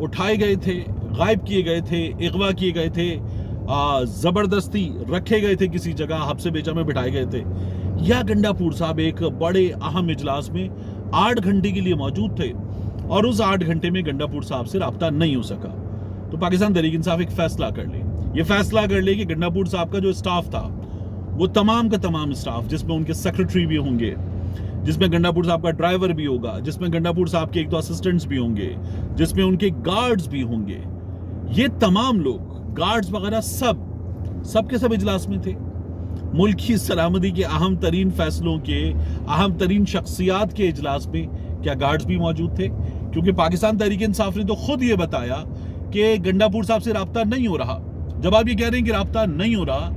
اٹھائے گئے تھے, غائب کیے گئے تھے, اغوا کیے گئے تھے, زبردستی رکھے گئے تھے کسی جگہ, حبس بیجا میں بٹھائے گئے تھے, یا گنڈاپور صاحب ایک بڑے اہم اجلاس میں 8 گھنٹے کے لیے موجود تھے اور اس 8 گھنٹے میں گنڈاپور صاحب سے رابطہ نہیں ہو سکا. تو پاکستان تحریک انصاف ایک فیصلہ کر لے, یہ فیصلہ کر لے کہ گنڈاپور صاحب کا جو اسٹاف تھا وہ تمام کا تمام اسٹاف, جس میں ان کے سیکرٹری بھی ہوں گے, جس میں گنڈاپور صاحب کا ڈرائیور بھی ہوگا, جس میں گنڈاپور صاحب کے 1-2 اسسٹنٹس بھی ہوں گے, جس میں ان کے گارڈز بھی ہوں گے, یہ تمام لوگ گارڈز وغیرہ سب کے سب اجلاس میں تھے. ملک کی سلامتی کے اہم ترین فیصلوں کے, اہم ترین شخصیات کے اجلاس میں کیا گارڈز بھی موجود تھے؟ کیونکہ پاکستان تحریک انصاف نے تو خود یہ بتایا کہ گنڈاپور صاحب سے رابطہ نہیں ہو رہا. جب آپ یہ کہہ رہے ہیں کہ رابطہ نہیں ہو رہا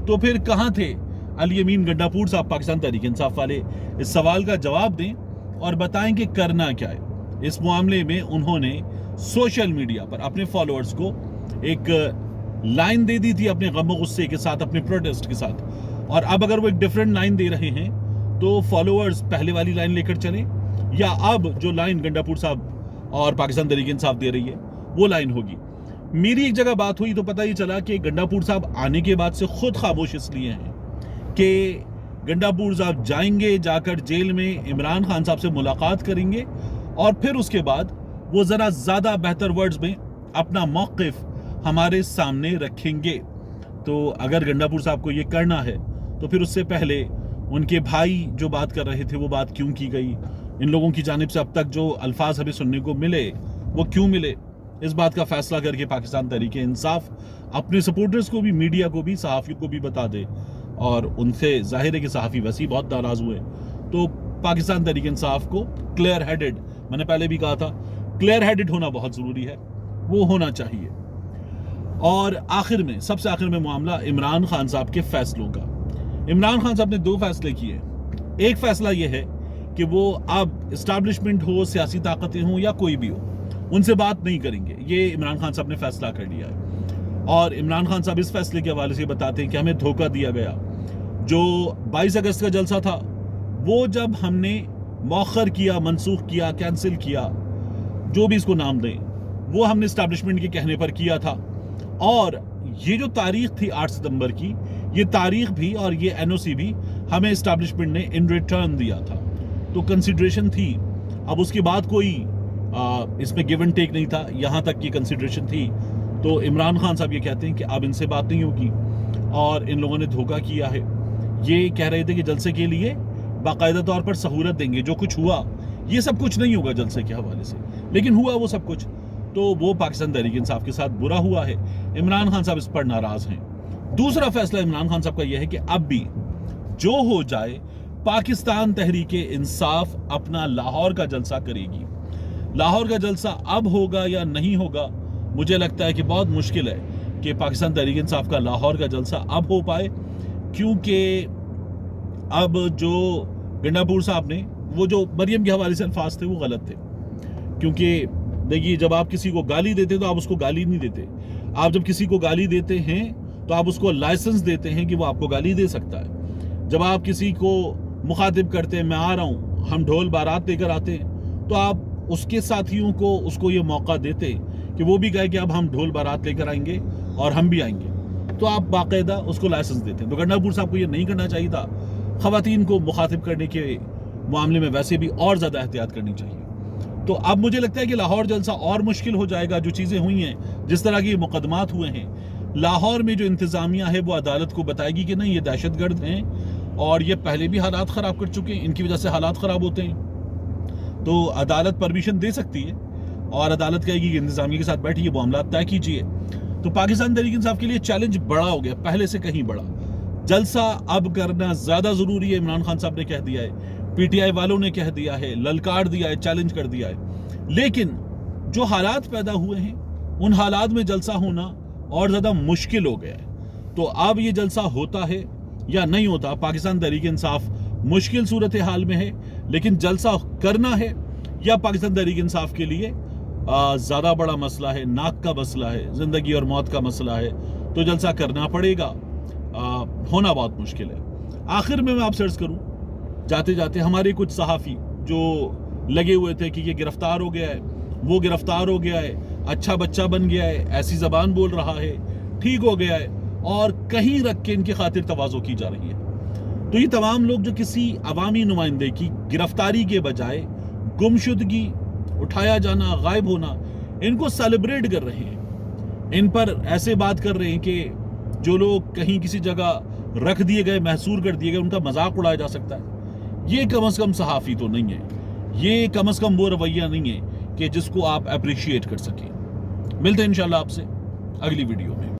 تو پھر کہاں تھے علی امین گنڈاپور صاحب پاکستان تحریک انصاف والے؟ اس سوال کا جواب دیں اور بتائیں کہ کرنا کیا ہے. اس معاملے میں انہوں نے سوشل میڈیا پر اپنے فالوورز کو ایک لائن دے دی تھی اپنے غم و غصے کے ساتھ, اپنے پروٹیسٹ کے ساتھ, اور اب اگر وہ ایک ڈیفرنٹ لائن دے رہے ہیں تو فالوورز پہلے والی لائن لے کر چلیں, یا اب جو لائن گنڈاپور صاحب اور پاکستان تحریک انصاف دے رہی ہے وہ لائن ہوگی. میری ایک جگہ بات ہوئی تو پتہ ہی چلا کہ گنڈاپور صاحب آنے کے بعد سے خود خاموش اس لیے ہیں کہ گنڈاپور صاحب جائیں گے, جا کر جیل میں عمران خان صاحب سے ملاقات کریں گے اور پھر اس کے بعد وہ ذرا زیادہ بہتر ورڈز میں اپنا موقف ہمارے سامنے رکھیں گے. تو اگر گنڈاپور صاحب کو یہ کرنا ہے تو پھر اس سے پہلے ان کے بھائی جو بات کر رہے تھے وہ بات کیوں کی گئی, ان لوگوں کی جانب سے اب تک جو الفاظ ہمیں سننے کو ملے وہ کیوں ملے, اس بات کا فیصلہ کر کے پاکستان تحریک انصاف اپنے سپورٹرز کو بھی, میڈیا کو بھی, صحافیوں کو بھی بتا دے. اور ان سے ظاہر ہے کہ صحافی ویسے بہت ناراض ہوئے, تو پاکستان تحریک انصاف کو کلیئر ہیڈڈ, میں نے پہلے بھی کہا تھا کلیئر ہیڈڈ ہونا بہت ضروری ہے, وہ ہونا چاہیے. اور آخر میں, سب سے آخر میں معاملہ عمران خان صاحب کے فیصلوں کا. عمران خان صاحب نے 2 فیصلے کیے. ایک فیصلہ یہ ہے کہ وہ اب اسٹیبلشمنٹ ہو, سیاسی طاقتیں ہوں یا کوئی بھی ہو, ان سے بات نہیں کریں گے. یہ عمران خان صاحب نے فیصلہ کر لیا ہے. اور عمران خان صاحب اس فیصلے کے حوالے سے بتاتے ہیں کہ ہمیں دھوکہ دیا گیا. جو 22 اگست کا جلسہ تھا وہ جب ہم نے مؤخر کیا, منسوخ کیا, کینسل کیا, جو بھی اس کو نام دیں, وہ ہم نے اسٹیبلشمنٹ کے کہنے پر کیا تھا. اور یہ جو تاریخ تھی 8 ستمبر کی, یہ تاریخ بھی اور یہ NOC بھی ہمیں اسٹیبلشمنٹ نے ان ریٹرن دیا تھا. تو کنسیڈریشن تھی. اب اس کے بعد کوئی اس میں گیو اینڈ ٹیک نہیں تھا, یہاں تک کی کنسیڈریشن تھی. تو عمران خان صاحب یہ کہتے ہیں کہ اب ان سے بات نہیں ہوگی اور ان لوگوں نے دھوکہ کیا ہے. یہ کہہ رہے تھے کہ جلسے کے لیے باقاعدہ طور پر سہولت دیں گے. جو کچھ ہوا یہ سب کچھ نہیں ہوگا جلسے کے حوالے سے, لیکن ہوا وہ سب کچھ. تو وہ پاکستان تحریک انصاف کے ساتھ برا ہوا ہے. عمران خان صاحب اس پر ناراض ہیں. دوسرا فیصلہ عمران خان صاحب کا یہ ہے کہ اب بھی جو ہو جائے پاکستان تحریک انصاف اپنا لاہور کا جلسہ کرے گی. لاہور کا جلسہ اب ہوگا یا نہیں ہوگا, مجھے لگتا ہے کہ بہت مشکل ہے کہ پاکستان تحریک انصاف کا لاہور کا جلسہ اب ہو پائے, کیونکہ اب جو گنڈاپور صاحب نے, وہ جو مریم کے حوالے سے الفاظ تھے وہ غلط تھے. کیونکہ دیکھیے, جب آپ کسی کو گالی دیتے تو آپ اس کو گالی نہیں دیتے. آپ جب کسی کو گالی دیتے ہیں تو آپ اس کو لائسنس دیتے ہیں کہ وہ آپ کو گالی دے سکتا ہے. جب آپ کسی کو مخاطب کرتے ہیں, میں آ رہا ہوں, ہم ڈھول بارات لے کر آتے ہیں, تو آپ اس کے ساتھیوں کو اس کو یہ موقع دیتے کہ وہ بھی کہے کہ اب ہم ڈھول بارات لے کر آئیں گے اور ہم بھی آئیں گے, تو آپ باقاعدہ اس کو لائسنس دیتے ہیں. تو گنڈاپور صاحب کو یہ نہیں کرنا چاہیے تھا. خواتین کو مخاطب کرنے کے معاملے میں ویسے بھی اور زیادہ احتیاط کرنی چاہیے. تو اب مجھے لگتا ہے کہ لاہور جلسہ اور مشکل ہو جائے گا. جو چیزیں ہوئی ہیں, جس طرح کے مقدمات ہوئے ہیں, لاہور میں جو انتظامیہ ہے وہ عدالت کو بتائے گی کہ نہیں یہ دہشت گرد ہیں اور یہ پہلے بھی حالات خراب کر چکے ہیں, ان کی وجہ سے حالات خراب ہوتے ہیں. تو عدالت پرمیشن دے سکتی ہے اور عدالت کہے گی کہ انتظامیہ کے ساتھ بیٹھیے, معاملات طے کیجیے. تو پاکستان تحریک انصاف کے لیے چیلنج بڑا ہو گیا, پہلے سے کہیں بڑا. جلسہ اب کرنا زیادہ ضروری ہے, عمران خان صاحب نے کہہ دیا ہے, PTI والوں نے کہہ دیا ہے, للکار دیا ہے, چیلنج کر دیا ہے. لیکن جو حالات پیدا ہوئے ہیں ان حالات میں جلسہ ہونا اور زیادہ مشکل ہو گیا ہے. تو اب یہ جلسہ ہوتا ہے یا نہیں ہوتا, پاکستان تحریک انصاف مشکل صورتحال میں ہے, لیکن جلسہ کرنا ہے یا پاکستان تحریک انصاف کے لیے زیادہ بڑا مسئلہ ہے, ناک کا مسئلہ ہے, زندگی اور موت کا مسئلہ ہے. تو جلسہ کرنا پڑے گا, ہونا بہت مشکل ہے. آخر میں آپ سے عرض کروں جاتے جاتے, ہمارے کچھ صحافی جو لگے ہوئے تھے کہ یہ گرفتار ہو گیا ہے, وہ گرفتار ہو گیا ہے، اچھا بچہ بن گیا ہے، ایسی زبان بول رہا ہے، ٹھیک ہو گیا ہے، اور کہیں رکھ کے ان کی خاطر تواضع کی جا رہی ہے۔ تو یہ تمام لوگ جو کسی عوامی نمائندے کی گرفتاری کے بجائے گمشدگی، اٹھایا جانا، غائب ہونا، ان کو سیلیبریٹ کر رہے ہیں، ان پر ایسے بات کر رہے ہیں کہ جو لوگ کہیں کسی جگہ رکھ دیے گئے، محصور کر دیے گئے، ان کا مذاق اڑایا جا سکتا ہے۔ یہ کم از کم صحافی تو نہیں ہے، یہ کم از کم وہ رویہ نہیں ہے کہ جس کو آپ اپریشیٹ کر سکیں۔ ملتے ہیں انشاءاللہ آپ سے اگلی ویڈیو میں۔